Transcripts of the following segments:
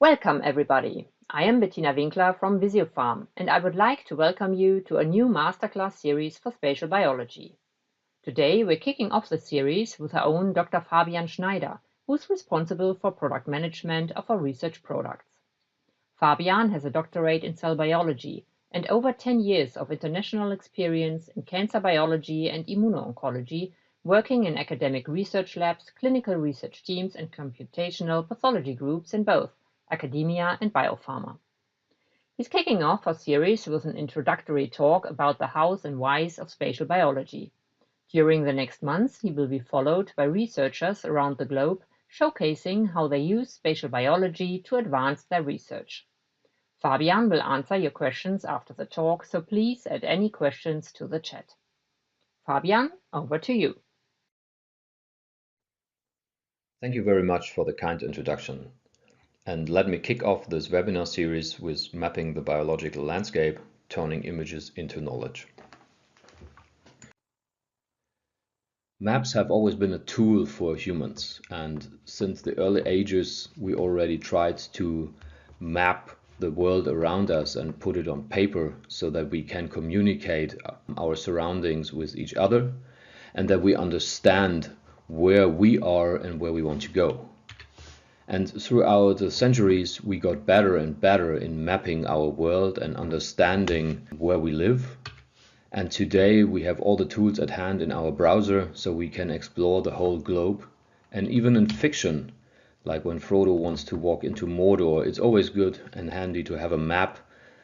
Welcome everybody. I am Bettina Winkler from Visiopharm and I would like to welcome you to a new masterclass series for spatial biology. Today we're kicking off the series with our own Dr. Fabian Schneider, who's responsible for product management of our research products. Fabian has a doctorate in cell biology and over 10 years of international experience in cancer biology and immuno-oncology, working in academic research labs, clinical research teams and computational pathology groups in both academia and biopharma. He's kicking off our series with an introductory talk about the hows and whys of spatial biology. During the next months, he will be followed by researchers around the globe showcasing how they use spatial biology to advance their research. Fabian will answer your questions after the talk, so please add any questions to the chat. Fabian, over to you. Thank you very much for the kind introduction. And let me kick off this webinar series with mapping the biological landscape, turning images into knowledge. Maps have always been a tool for humans, and since the early ages we already tried to map the world around us and put it on paper so that we can communicate our surroundings with each other and that we understand where we are and where we want to go. And throughout the centuries we got better and better in mapping our world and understanding where we live. And today we have all the tools at hand in our browser so we can explore the whole globe. And even in fiction, like when Frodo wants to walk into Mordor, it's always good and handy to have a map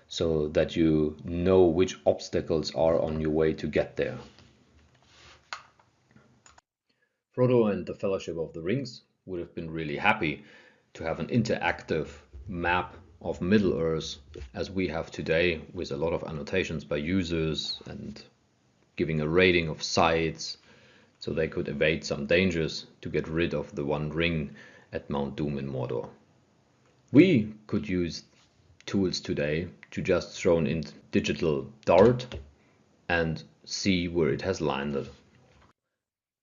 so that you know which obstacles are on your way to get there. Frodo and the Fellowship of the Rings would have been really happy to have an interactive map of Middle-earth as we have today, with a lot of annotations by users and giving a rating of sites so they could evade some dangers to get rid of the One Ring at Mount Doom in Mordor. We could use tools today to just throw in digital dart and see where it has landed.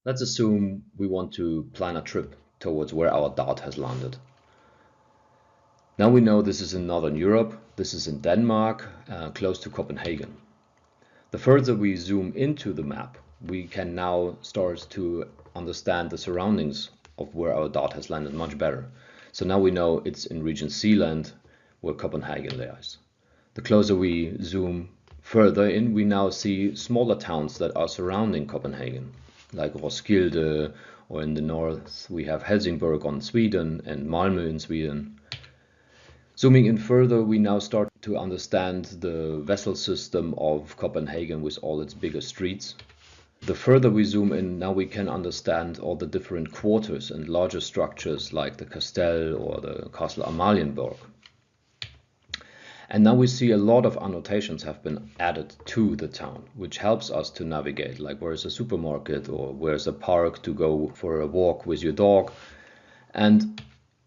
Let's assume we want to plan a trip towards where our dart has landed. Now we know this is in Northern Europe, this is in Denmark, close to Copenhagen. The further we zoom into the map, we can now start to understand the surroundings of where our dart has landed much better. So now we know it's in region Zealand, where Copenhagen lies. The closer we zoom further in, we now see smaller towns that are surrounding Copenhagen, like Roskilde, or in the north we have Helsingborg in Sweden and Malmö in Sweden. Zooming in further, we now start to understand the vessel system of Copenhagen with all its bigger streets. The further we zoom in, now we can understand all the different quarters and larger structures like the Castell or the Castle Amalienborg. And now we see a lot of annotations have been added to the town, which helps us to navigate, like where's a supermarket or where's a park to go for a walk with your dog. And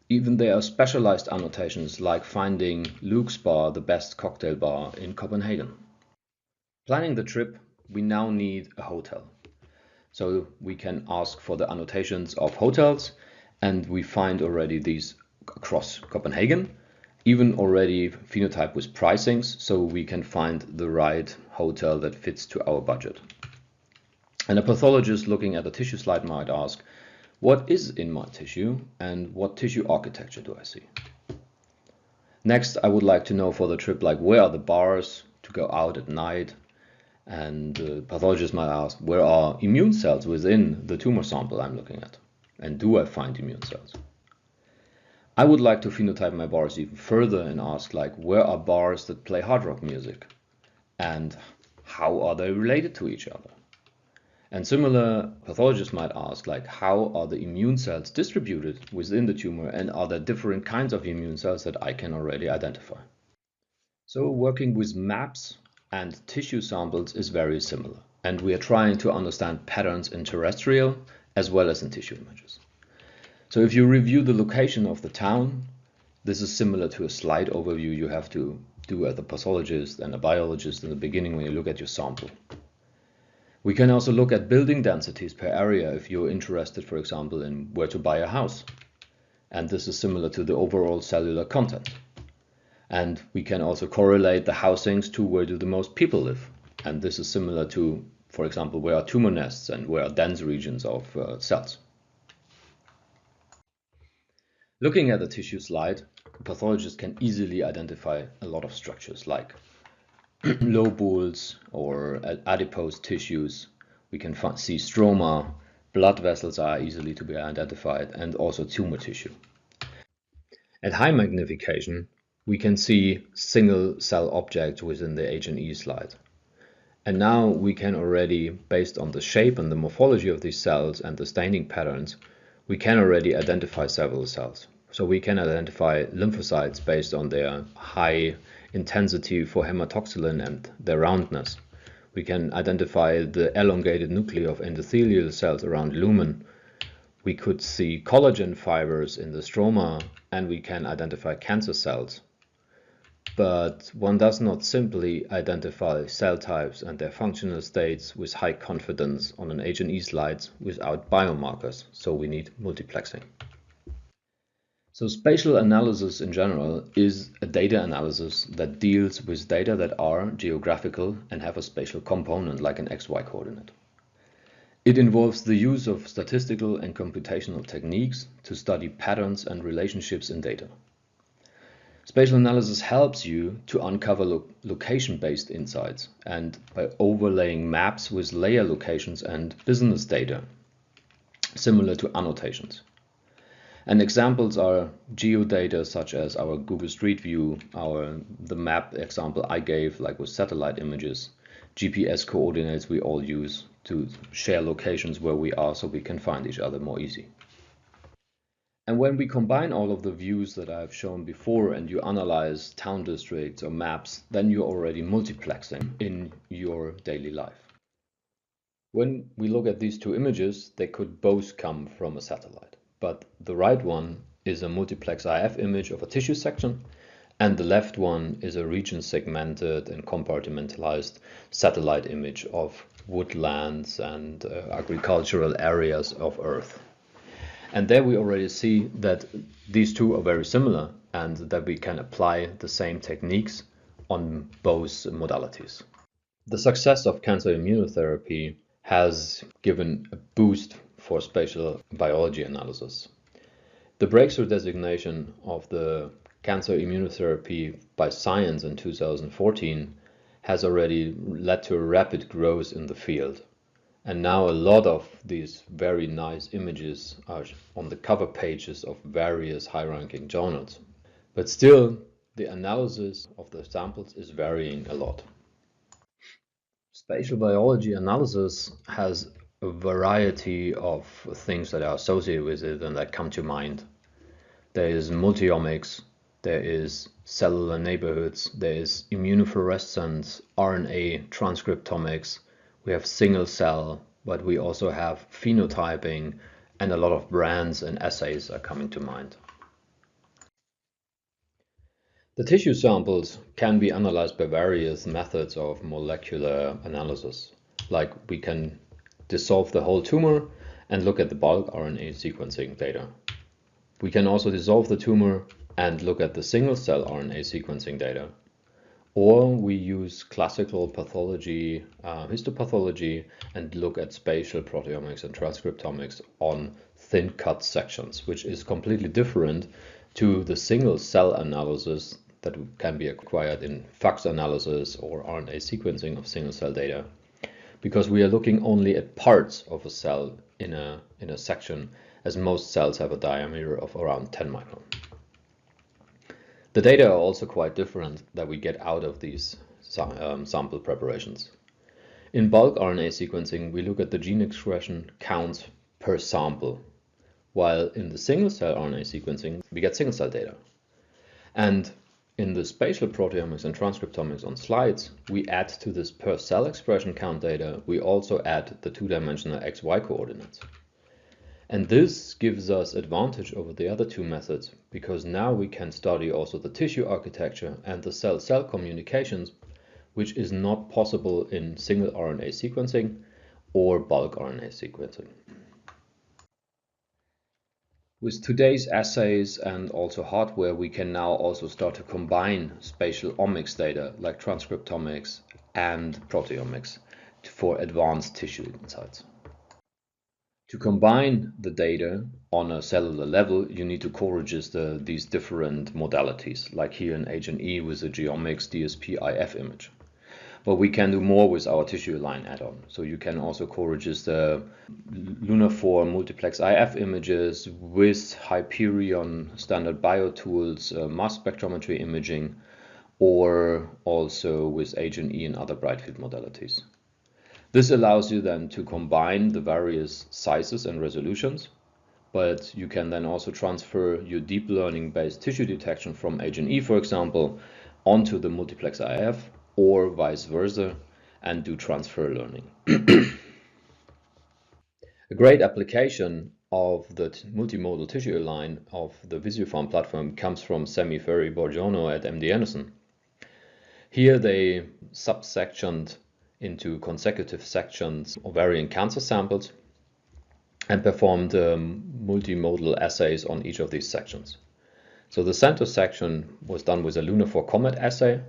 even there are specialized annotations like finding Luke's Bar, the best cocktail bar in Copenhagen. Planning the trip, we now need a hotel. So we can ask for the annotations of hotels, and we find already these across Copenhagen, even already phenotype with pricings, so we can find the right hotel that fits to our budget. And a pathologist looking at a tissue slide might ask, what is in my tissue and what tissue architecture do I see? Next, I would like to know for the trip, like where are the bars to go out at night? And the pathologist might ask, where are immune cells within the tumor sample I'm looking at? And do I find immune cells? I would like to phenotype my bars even further and ask, like, where are bars that play hard rock music? And how are they related to each other? And similar, pathologists might ask, like, how are the immune cells distributed within the tumor, and are there different kinds of immune cells that I can already identify? So working with maps and tissue samples is very similar, and we are trying to understand patterns in terrestrial as well as in tissue images. So if you review the location of the town, this is similar to a slide overview you have to do as a pathologist and a biologist in the beginning when you look at your sample. We can also look at building densities per area if you're interested, for example, in where to buy a house. and this is similar to the overall cellular content. And we can also correlate the housings to where do the most people live, and this is similar to, for example, where are tumor nests and where are dense regions of cells. Looking at the tissue slide, pathologists can easily identify a lot of structures like lobules or adipose tissues. We can see stroma, blood vessels are easily to be identified, and also tumor tissue. At high magnification, we can see single cell objects within the H&E slide. And now we can already, based on the shape and the morphology of these cells and the staining patterns, we can already identify several cells. So we can identify lymphocytes based on their high intensity for hematoxylin and their roundness. We can identify the elongated nuclei of endothelial cells around lumen. We could see collagen fibers in the stroma, and we can identify cancer cells. But one does not simply identify cell types and their functional states with high confidence on an H&E slide without biomarkers, so we need multiplexing. So spatial analysis in general is a data analysis that deals with data that are geographical and have a spatial component like an XY coordinate. It involves the use of statistical and computational techniques to study patterns and relationships in data. Spatial analysis helps you to uncover location-based insights and by overlaying maps with layer locations and business data, similar to annotations. And examples are geodata such as our Google Street View, the map example I gave, like with satellite images, GPS coordinates we all use to share locations where we are so we can find each other more easy. And when we combine all of the views that I've shown before and you analyze town districts or maps, then you're already multiplexing in your daily life. When we look at these two images, they could both come from a satellite. But the right one is a multiplex IF image of a tissue section, and the left one is a region segmented and compartmentalized satellite image of woodlands and agricultural areas of Earth. And there we already see that these two are very similar and that we can apply the same techniques on both modalities. The success of cancer immunotherapy has given a boost for spatial biology analysis. The breakthrough designation of the cancer immunotherapy by Science in 2014 has already led to a rapid growth in the field. And now a lot of these very nice images are on the cover pages of various high-ranking journals. But still, the analysis of the samples is varying a lot. Spatial biology analysis has a variety of things that are associated with it and that come to mind. There is multiomics, there is cellular neighborhoods, there is immunofluorescence, RNA transcriptomics, we have single cell, but we also have phenotyping, and a lot of brands and assays are coming to mind. The tissue samples can be analyzed by various methods of molecular analysis, like we can dissolve the whole tumor and look at the bulk RNA sequencing data. We can also dissolve the tumor and look at the single cell RNA sequencing data. Or we use classical pathology, histopathology, and look at spatial proteomics and transcriptomics on thin cut sections, which is completely different to the single cell analysis that can be acquired in FACS analysis or RNA sequencing of single cell data, because we are looking only at parts of a cell in a section, as most cells have a diameter of around 10 micron. The data are also quite different that we get out of these sample preparations. In bulk RNA sequencing, we look at the gene expression counts per sample, while in the single cell RNA sequencing, we get single cell data. And in the spatial proteomics and transcriptomics on slides, we add to this per cell expression count data, we also add the two-dimensional XY coordinates. And this gives us advantage over the other two methods, because now we can study also the tissue architecture and the cell-cell communications, which is not possible in single RNA sequencing or bulk RNA sequencing. With today's assays and also hardware, we can now also start to combine spatial omics data like transcriptomics and proteomics for advanced tissue insights. To combine the data on a cellular level, you need to co-register these different modalities, like here in H&E with the Geomics DSP-IF image. But we can do more with our tissue-align add-on. So you can also co-register Lunar4 multiplex IF images with Hyperion standard biotools, mass spectrometry imaging, or also with H&E and other bright field modalities. This allows you then to combine the various sizes and resolutions, but you can then also transfer your deep learning based tissue detection from H&E, for example, onto the multiplex IF or vice versa and do transfer learning. A great application of the multimodal tissue align of the Visiopharm platform comes from Sami Ferry-Borgiorno at MD Anderson. Here they subsectioned into consecutive sections ovarian cancer samples and performed multimodal assays on each of these sections. So the center section was done with a Lunar4 Comet assay.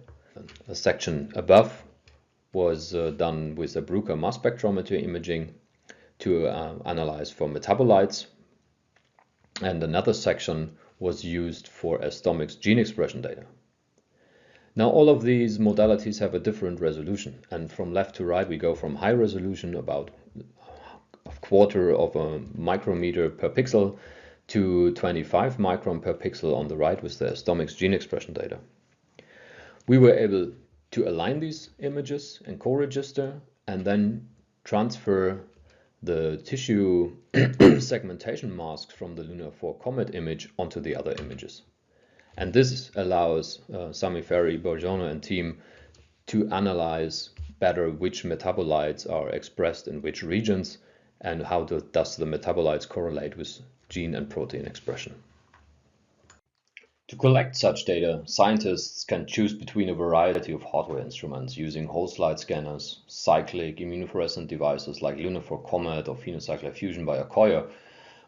A section above was done with a Bruker mass spectrometry imaging to analyze for metabolites, and another section was used for stomach's gene expression data. Now all of these modalities have a different resolution, and from left to right we go from high resolution, about a quarter of a micrometer per pixel, to 25 micron per pixel on the right with the stomach's gene expression data. We were able to align these images and co-register and then transfer the tissue segmentation masks from the Lunar4 Comet image onto the other images. And this allows Sami Ferry-Borgiorno and team to analyze better which metabolites are expressed in which regions and how does the metabolites correlate with gene and protein expression. To collect such data, scientists can choose between a variety of hardware instruments using whole slide scanners, cyclic immunofluorescent devices like Lunar4 Comet or PhenoCycler Fusion by Akoya,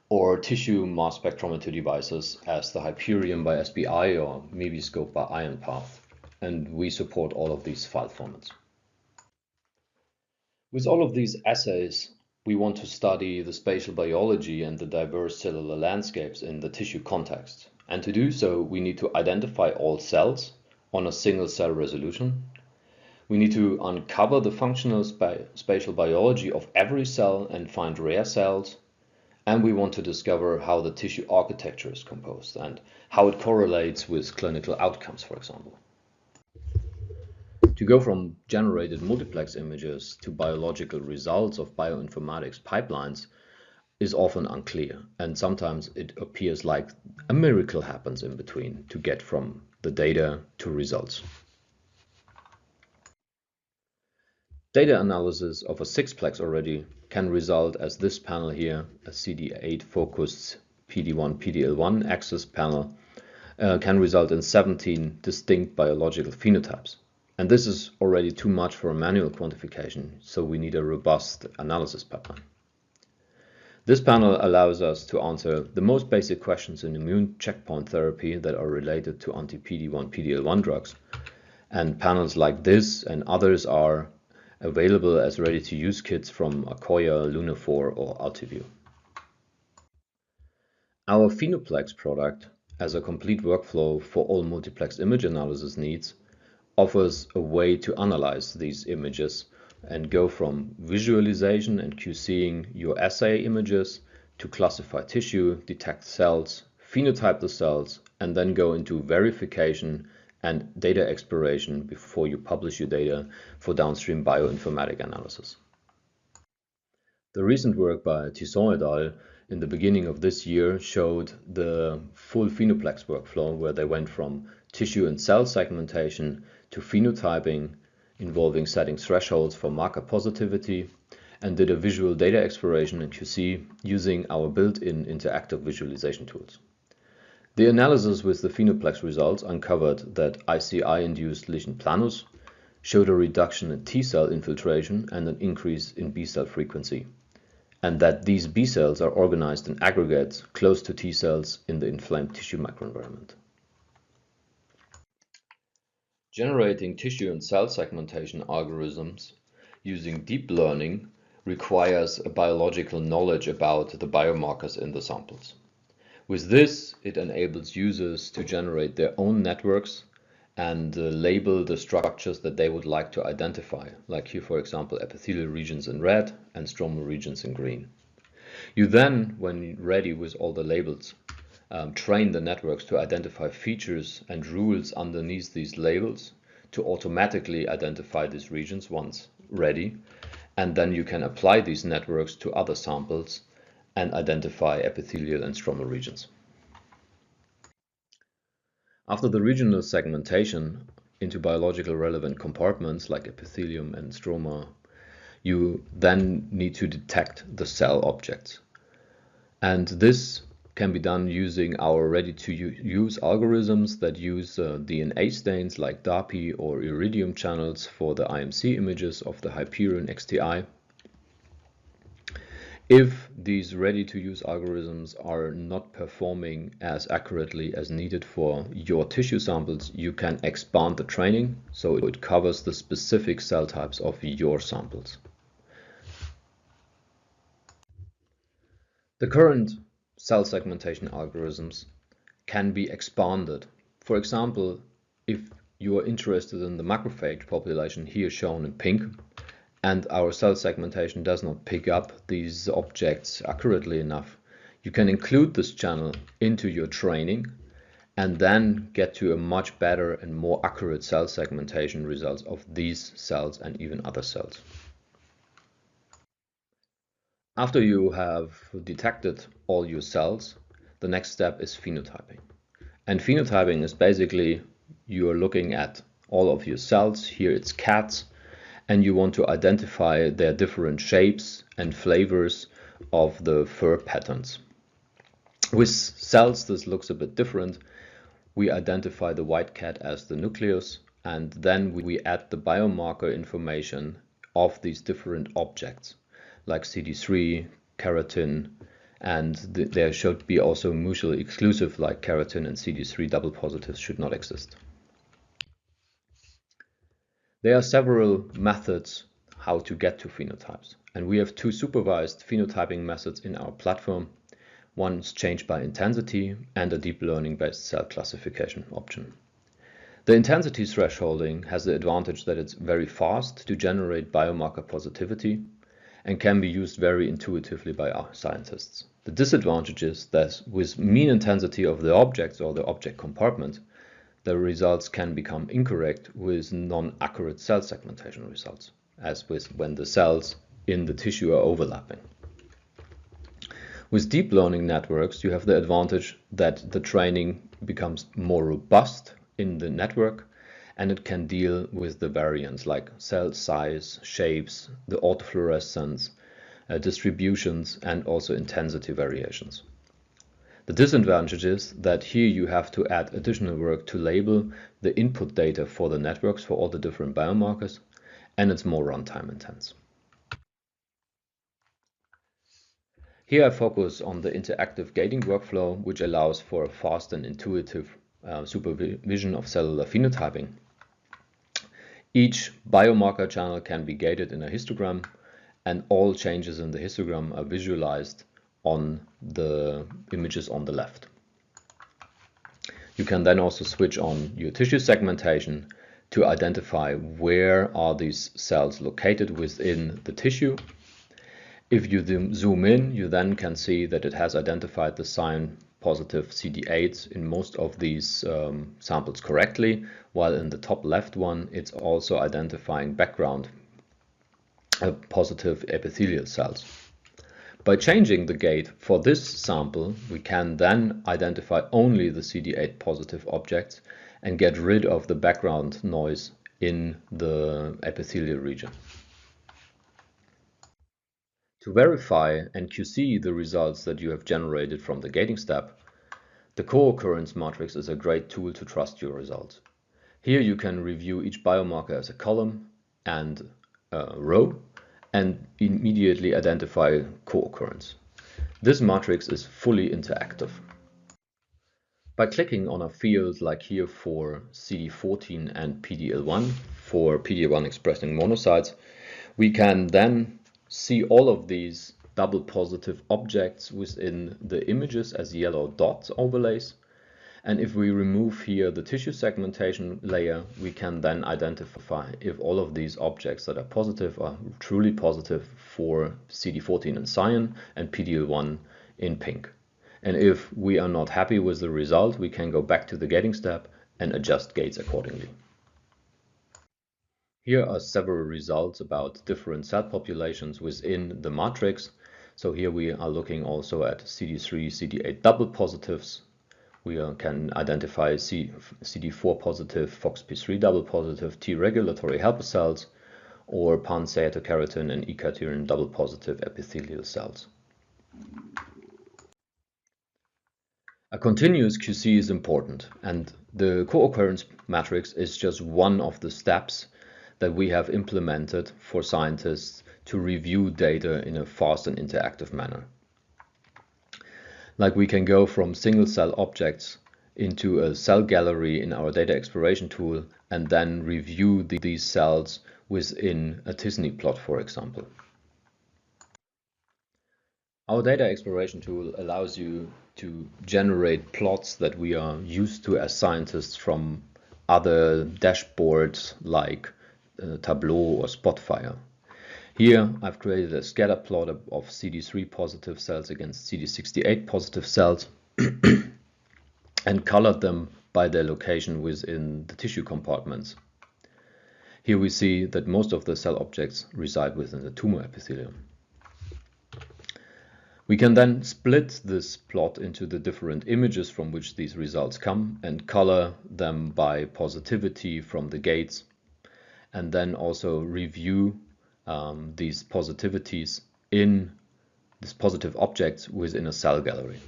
or tissue mass spectrometry devices as the Hyperion by SBI or Mebiscope by IonPath, and we support all of these file formats. With all of these assays, we want to study the spatial biology and the diverse cellular landscapes in the tissue context. And to do so, we need to identify all cells on a single cell resolution. We need to uncover the functional spatial biology of every cell and find rare cells. And we want to discover how the tissue architecture is composed and how it correlates with clinical outcomes, for example. To go from generated multiplex images to biological results of bioinformatics pipelines is often unclear, and sometimes it appears like a miracle happens in between to get from the data to results. Data analysis of a 6-plex already can result as this panel here, a CD8 focused PD1 PDL1 axis panel, can result in 17 distinct biological phenotypes. And this is already too much for a manual quantification, so we need a robust analysis pipeline. This panel allows us to answer the most basic questions in immune checkpoint therapy that are related to anti-PD1 PDL1 drugs, and panels like this and others are available as ready-to-use kits from Akoya, Lunar4 or Altiview. Our Phenoplex product, as a complete workflow for all multiplex image analysis needs, offers a way to analyze these images and go from visualization and QCing your assay images to classify tissue, detect cells, phenotype the cells, and then go into verification and data exploration before you publish your data for downstream bioinformatic analysis. The recent work by Tisson et al. In the beginning of this year showed the full Phenoplex workflow, where they went from tissue and cell segmentation to phenotyping, involving setting thresholds for marker positivity, and did a visual data exploration in QC using our built-in interactive visualization tools. The analysis with the Phenoplex results uncovered that ICI-induced lesion planus showed a reduction in T-cell infiltration and an increase in B-cell frequency. and that these B cells are organized in aggregates close to T cells in the inflamed tissue microenvironment. Generating tissue and cell segmentation algorithms using deep learning requires a biological knowledge about the biomarkers in the samples. With this, it enables users to generate their own networks and label the structures that they would like to identify, like here, for example, epithelial regions in red and stromal regions in green. You then, when ready with all the labels, train the networks to identify features and rules underneath these labels to automatically identify these regions once ready, and then you can apply these networks to other samples and identify epithelial and stromal regions. After the regional segmentation into biological relevant compartments like epithelium and stroma, you then need to detect the cell objects. And this can be done using our ready-to-use algorithms that use DNA stains like DAPI or iridium channels for the IMC images of the Hyperion XTI. If these ready-to-use algorithms are not performing as accurately as needed for your tissue samples, you can expand the training so it covers the specific cell types of your samples. The current cell segmentation algorithms can be expanded. For example, if you are interested in the macrophage population here shown in pink, and our cell segmentation does not pick up these objects accurately enough, you can include this channel into your training and then get to a much better and more accurate cell segmentation results of these cells and even other cells. After you have detected all your cells, the next step is phenotyping. And phenotyping is basically you are looking at all of your cells. Here it's cats, and you want to identify their different shapes and flavors of the fur patterns. With cells, this looks a bit different. We identify the white cat as the nucleus, and then we add the biomarker information of these different objects, like CD3, keratin, and there should be also mutually exclusive, like keratin and CD3 double positives should not exist. There are several methods how to get to phenotypes, and we have two supervised phenotyping methods in our platform. One's change by intensity and a deep learning based cell classification option. The intensity thresholding has the advantage that it's very fast to generate biomarker positivity and can be used very intuitively by our scientists. The disadvantage is that with mean intensity of the objects or the object compartment, the results can become incorrect with non-accurate cell segmentation results, as with when the cells in the tissue are overlapping. With deep learning networks, you have the advantage that the training becomes more robust in the network, and it can deal with the variants like cell size, shapes, the autofluorescence, distributions, and also intensity variations. The disadvantage is that here you have to add additional work to label the input data for the networks for all the different biomarkers, and it's more runtime intense. Here I focus on the interactive gating workflow, which allows for a fast and intuitive supervision of cellular phenotyping. Each biomarker channel can be gated in a histogram, and all changes in the histogram are visualized on the images on the left. You can then also switch on your tissue segmentation to identify where are these cells located within the tissue. If you zoom in, you then can see that it has identified the sign positive CD8s in most of these samples correctly, while in the top left one it's also identifying background positive epithelial cells. By changing the gate for this sample, we can then identify only the CD8 positive objects and get rid of the background noise in the epithelial region. To verify and QC the results that you have generated from the gating step, the co-occurrence matrix is a great tool to trust your results. Here you can review each biomarker as a column and a row, and immediately identify co-occurrence. This matrix is fully interactive. By clicking on a field like here for CD14 and PDL1, for PDL1 expressing monocytes, we can then see all of these double positive objects within the images as yellow dot overlays. And if we remove here the tissue segmentation layer, we can then identify if all of these objects that are positive are truly positive for CD14 in cyan and PDL1 in pink. And if we are not happy with the result, we can go back to the gating step and adjust gates accordingly. Here are several results about different cell populations within the matrix. So here we are looking also at CD3, CD8 double positives. We can identify CD4 positive, FOXP3 double positive, T regulatory helper cells, or pan-cytokeratin and E-cadherin double positive epithelial cells. A continuous QC is important, and the co-occurrence matrix is just one of the steps that we have implemented for scientists to review data in a fast and interactive manner. Like we can go from single cell objects into a cell gallery in our data exploration tool and then review these cells within a t-SNE plot, for example. Our data exploration tool allows you to generate plots that we are used to as scientists from other dashboards like Tableau or Spotfire. Here I've created a scatter plot of CD3 positive cells against CD68 positive cells and colored them by their location within the tissue compartments. Here we see that most of the cell objects reside within the tumor epithelium. We can then split this plot into the different images from which these results come and color them by positivity from the gates, and then also review these positivities in these positive objects within a cell gallery.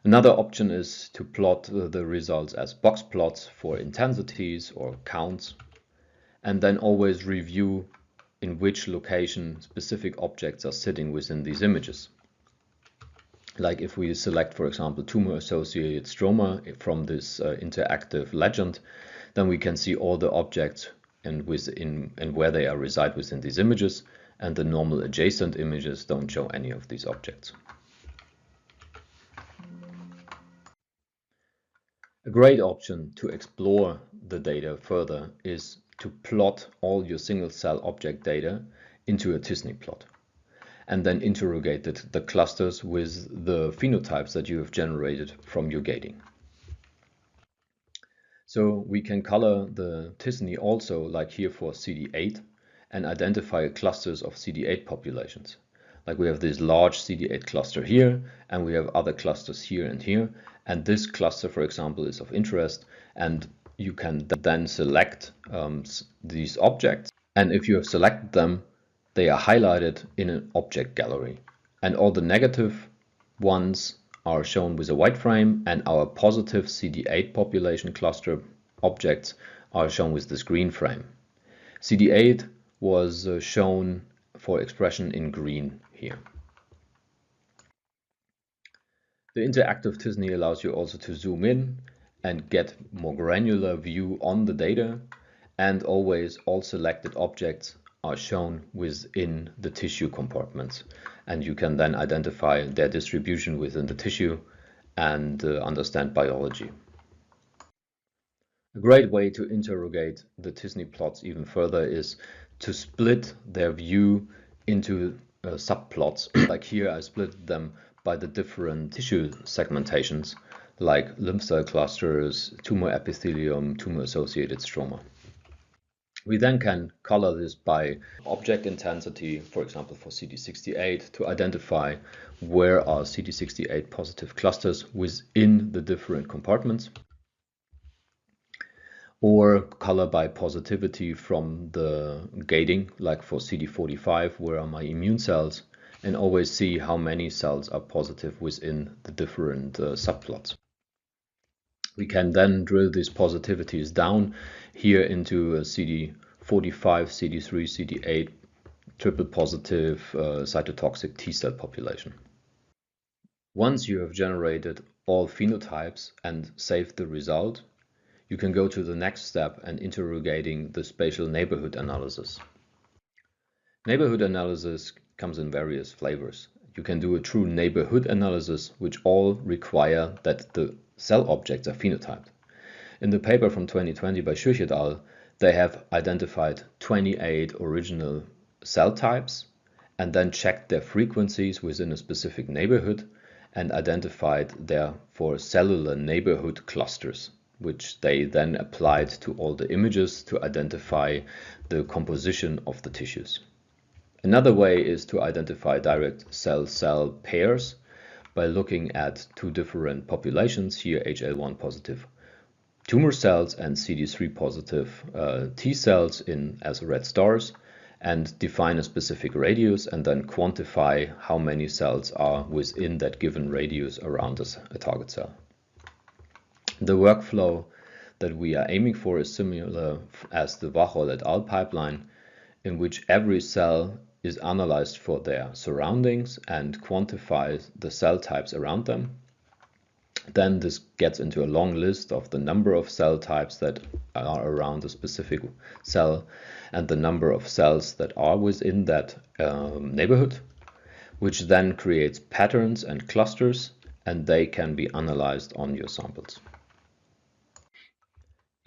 Another option is to plot the results as box plots for intensities or counts, and then always review in which location specific objects are sitting within these images. Like if we select, for example, tumor-associated stroma from this interactive legend, then we can see all the objects and where they reside within these images, and the normal adjacent images don't show any of these objects. A great option to explore the data further is to plot all your single cell object data into a t-SNE plot, and then interrogate the clusters with the phenotypes that you have generated from your gating. So we can color the t-SNE also, like here for CD8, and identify clusters of CD8 populations. Like we have this large CD8 cluster here, and we have other clusters here and here, and this cluster, for example, is of interest, and you can then select these objects, and if you have selected them, they are highlighted in an object gallery, and all the negative ones are shown with a white frame, and our positive CD8 population cluster objects are shown with this green frame. CD8 was shown for expression in green here. The interactive t-SNE allows you also to zoom in and get more granular view on the data, and always all selected objects are shown within the tissue compartments, and you can then identify their distribution within the tissue and understand biology. A great way to interrogate the t-SNE plots even further is to split their view into subplots. Like here I split them by the different tissue segmentations, like lymph cell clusters, tumor epithelium, tumor-associated stroma. We then can color this by object intensity, for example for CD68, to identify where are CD68 positive clusters within the different compartments, or color by positivity from the gating, like for CD45, where are my immune cells, and always see how many cells are positive within the different subplots. We can then drill these positivities down here into CD4 45 CD3, CD8 triple positive cytotoxic T cell population. Once you have generated all phenotypes and saved the result, you can go to the next step and interrogating the spatial neighborhood analysis. Neighborhood analysis comes in various flavors. You can do a true neighborhood analysis, which all require that the cell objects are phenotyped. In the paper from 2020 by Schürch et al., they have identified 28 original cell types and then checked their frequencies within a specific neighborhood and identified therefore cellular neighborhood clusters, which they then applied to all the images to identify the composition of the tissues. Another way is to identify direct cell-cell pairs by looking at two different populations, here HL1 positive tumor cells and CD3 positive T cells as red stars, and define a specific radius and then quantify how many cells are within that given radius around a target cell. The workflow that we are aiming for is similar as the Wachol et al. Pipeline, in which every cell is analyzed for their surroundings and quantifies the cell types around them. Then this gets into a long list of the number of cell types that are around a specific cell and the number of cells that are within that neighborhood, which then creates patterns and clusters, and they can be analyzed on your samples.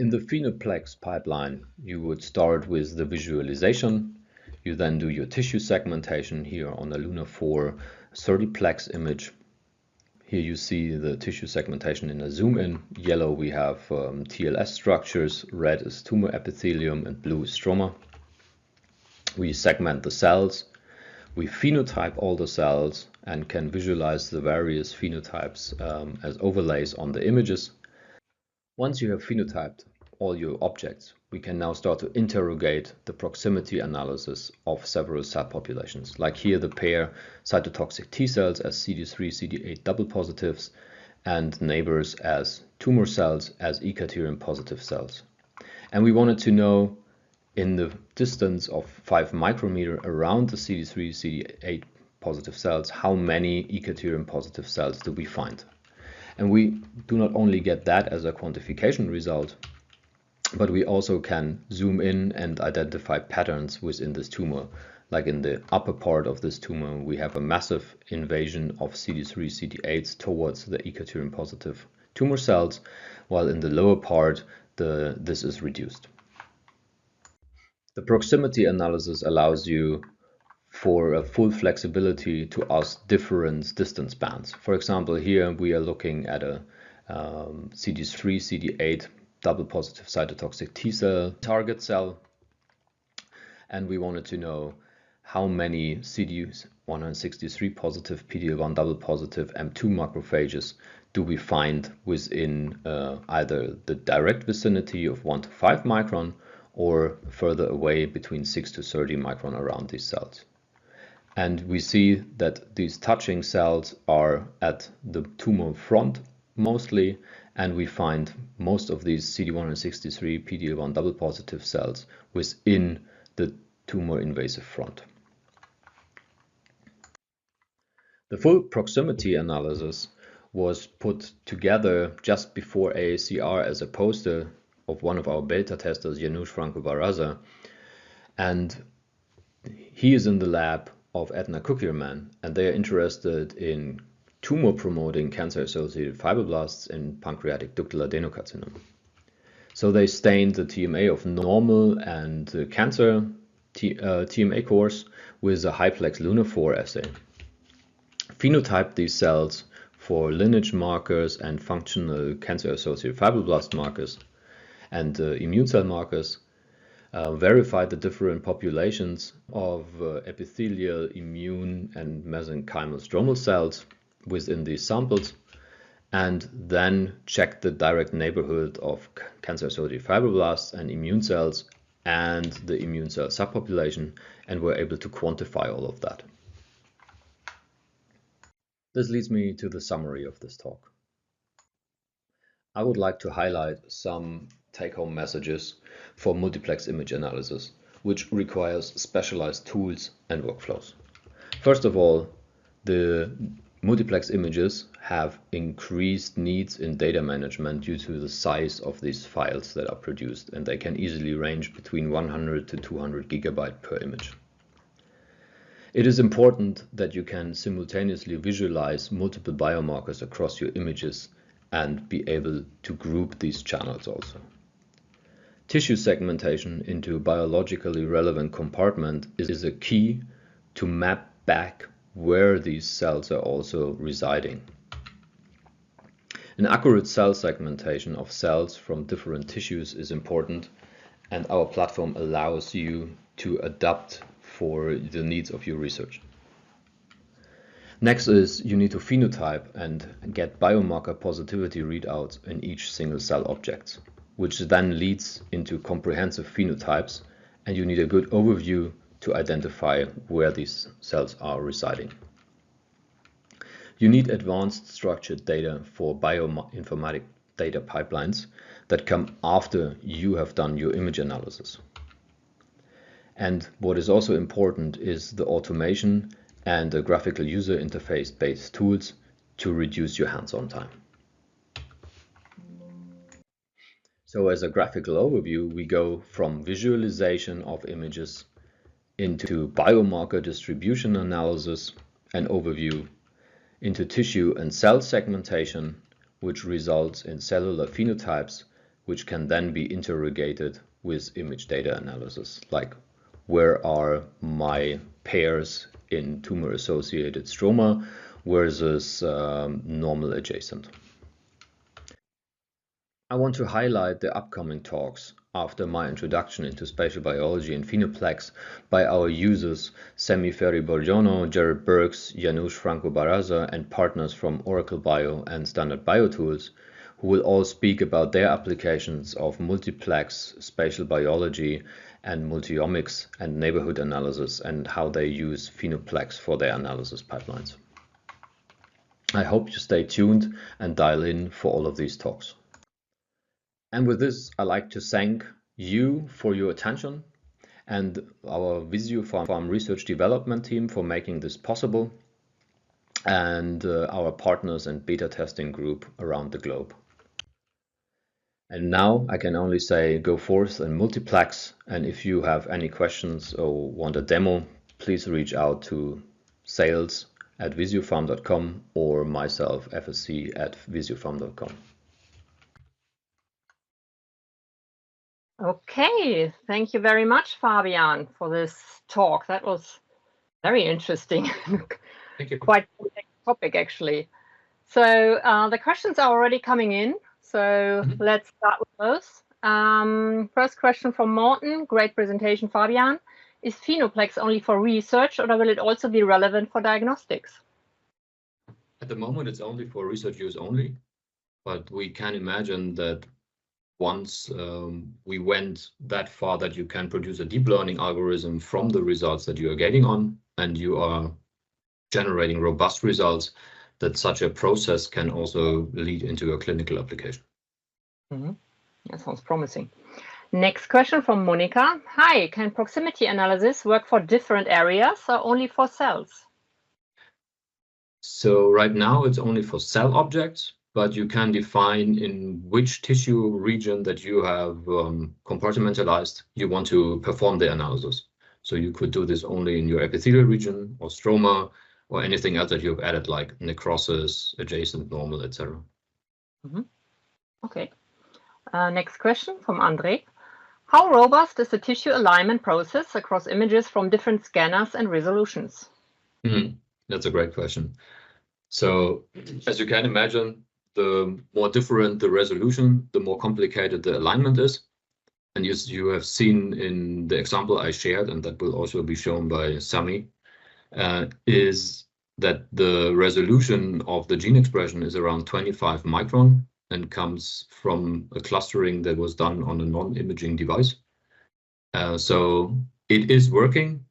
In the Phenoplex pipeline, you would start with the visualization. You then do your tissue segmentation here on a Luna 4 30-plex image. Here you see the tissue segmentation in a zoom in. Yellow we have TLS structures, red is tumor epithelium, and blue is stroma. We segment the cells, we phenotype all the cells and can visualize the various phenotypes as overlays on the images. Once you have phenotyped all your objects, we can now start to interrogate the proximity analysis of several cell populations, like here the pair cytotoxic T cells as CD3, CD8 double positives and neighbors as tumor cells as E-cadherin positive cells. And we wanted to know in the distance of 5 micrometer around the CD3, CD8 positive cells, how many E-cadherin positive cells do we find? And we do not only get that as a quantification result, but we also can zoom in and identify patterns within this tumor. Like in the upper part of this tumor, we have a massive invasion of CD3, CD8s towards the E-cadherin positive tumor cells, while in the lower part, this is reduced. The proximity analysis allows you for a full flexibility to ask different distance bands. For example, here we are looking at a CD3, CD8 double positive cytotoxic T cell target cell, and we wanted to know how many CD163 positive PD-L1 double positive M2 macrophages do we find within either the direct vicinity of 1 to 5 micron or further away between 6 to 30 micron around these cells. And we see that these touching cells are at the tumor front mostly, and we find most of these CD163 PD-L1 double positive cells within the tumor invasive front. The full proximity analysis was put together just before AACR as a poster of one of our beta testers, Janusz Franco-Baraza, and he is in the lab of Edna Kukierman, and they are interested in tumor-promoting cancer-associated fibroblasts in pancreatic ductal adenocarcinoma. So they stained the TMA of normal and cancer TMA cores with a high-plex Luna 4 assay. Phenotyped these cells for lineage markers and functional cancer-associated fibroblast markers and immune cell markers, verified the different populations of epithelial, immune, and mesenchymal stromal cells within these samples, and then checked the direct neighborhood of cancer-associated fibroblasts and immune cells and the immune cell subpopulation, and were able to quantify all of that. This leads me to the summary of this talk. I would like to highlight some take-home messages for multiplex image analysis, which requires specialized tools and workflows. First of all, the multiplex images have increased needs in data management due to the size of these files that are produced, and they can easily range between 100 to 200 gigabyte per image. It is important that you can simultaneously visualize multiple biomarkers across your images and be able to group these channels also. Tissue segmentation into biologically relevant compartment is a key to map back where these cells are also residing. An accurate cell segmentation of cells from different tissues is important, and our platform allows you to adapt for the needs of your research. Next is you need to phenotype and get biomarker positivity readouts in each single cell object, which then leads into comprehensive phenotypes, and you need a good overview to identify where these cells are residing. You need advanced structured data for bioinformatic data pipelines that come after you have done your image analysis. And what is also important is the automation and the graphical user interface based tools to reduce your hands-on time. So as a graphical overview, we go from visualization of images into biomarker distribution analysis and overview, into tissue and cell segmentation, which results in cellular phenotypes, which can then be interrogated with image data analysis, like where are my pairs in tumor-associated stroma versus normal adjacent. I want to highlight the upcoming talks after my introduction into spatial biology and Phenoplex by our users Semi Ferri-Borgiano, Jared Burks, Janusz Franco-Baraza, and partners from Oracle Bio and Standard BioTools, who will all speak about their applications of multiplex, spatial biology, and multiomics and neighborhood analysis, and how they use Phenoplex for their analysis pipelines. I hope you stay tuned and dial in for all of these talks. And with this, I'd like to thank you for your attention and our VisioPharm research development team for making this possible, and our partners and beta testing group around the globe. And now I can only say go forth and multiplex, and if you have any questions or want a demo, please reach out to sales@visiopharm.com or myself, fsc@visiopharm.com. Okay, thank you very much, Fabian, for this talk. That was very interesting. Thank you. Quite a complex topic, actually. So the questions are already coming in. So let's start with those. First question from Morten. Great presentation, Fabian. Is Phenoplex only for research, or will it also be relevant for diagnostics? At the moment, it's only for research use only, but we can imagine that once we went that far that you can produce a deep learning algorithm from the results that you are getting on, and you are generating robust results, that such a process can also lead into a clinical application. That sounds promising. Next question from Monica. Hi, can proximity analysis work for different areas or only for cells? So right now it's only for cell objects, but you can define in which tissue region that you have compartmentalized you want to perform the analysis. So you could do this only in your epithelial region or stroma or anything else that you've added, like necrosis, adjacent, normal, etc. Okay. Next question from Andre. How robust is the tissue alignment process across images from different scanners and resolutions? That's a great question. So as you can imagine, the more different the resolution, the more complicated the alignment is. And you have seen in the example I shared, and that will also be shown by Sami, is that the resolution of the gene expression is around 25 micron and comes from a clustering that was done on a non-imaging device. So it is working,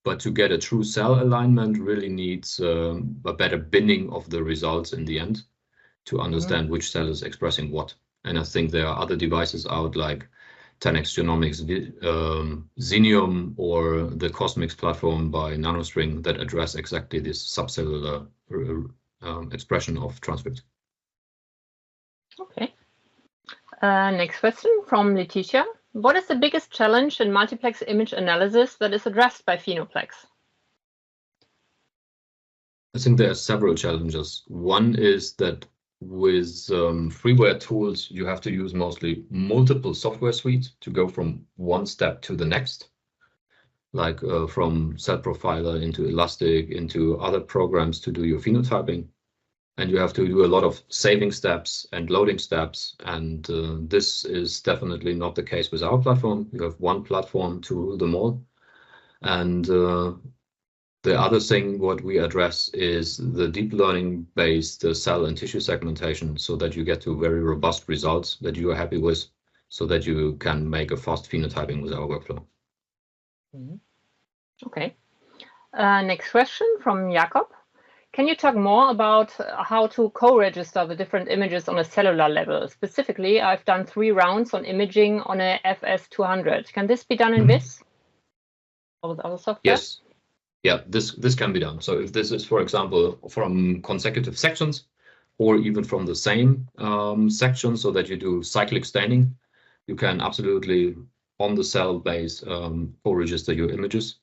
but to get a true cell alignment really needs a better binning of the results in the end to understand which cell is expressing what. And I think there are other devices out like 10x Genomics, Xenium, or the Cosmix platform by Nanostring that address exactly this subcellular expression of transcripts. Okay. Next question from Letitia. What is the biggest challenge in multiplex image analysis that is addressed by Phenoplex? I think there are several challenges. One is that with freeware tools, you have to use mostly multiple software suites to go from one step to the next, like from Cell Profiler into Elastic into other programs to do your phenotyping. And you have to do a lot of saving steps and loading steps. And this is definitely not the case with our platform. You have one platform to rule them all. And the other thing what we address is the deep learning based cell and tissue segmentation, so that you get to very robust results that you are happy with, so that you can make a fast phenotyping with our workflow. Okay. Next question from Jakob. Can you talk more about how to co-register the different images on a cellular level? Specifically, I've done 3 rounds on imaging on a FS200. Can this be done in VIS or with other software? Yes. Yeah, this can be done. So if this is, for example, from consecutive sections or even from the same section, so that you do cyclic staining, you can absolutely on the cell base co-register your images.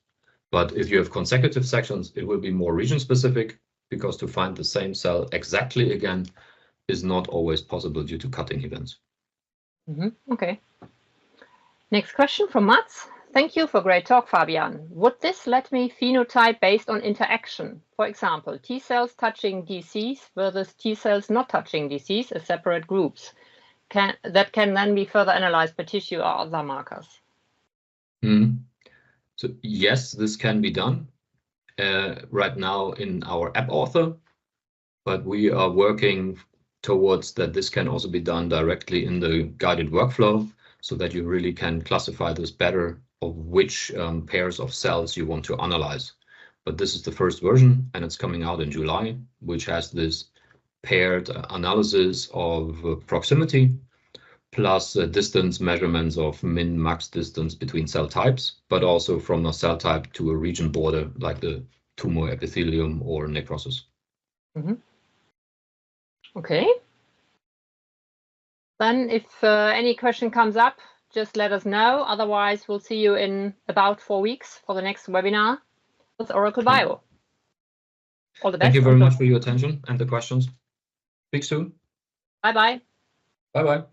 But if you have consecutive sections, it will be more region specific, because to find the same cell exactly again is not always possible due to cutting events. Okay. Next question from Mats. Thank you for great talk, Fabian. Would this let me phenotype based on interaction? For example, T cells touching DCs versus T cells not touching DCs as separate groups. That can then be further analyzed by tissue or other markers. So yes, this can be done right now in our app author, but we are working towards that this can also be done directly in the guided workflow, so that you really can classify this better of which pairs of cells you want to analyze. But this is the first version, and it's coming out in July, which has this paired analysis of proximity plus distance measurements of min-max distance between cell types, but also from a cell type to a region border, like the tumor epithelium or necrosis. Okay. Then if any question comes up, just let us know. Otherwise, we'll see you in about 4 weeks for the next webinar with Oracle Bio. All the best. Thank you very much for your attention and the questions. Speak soon. Bye-bye. Bye-bye.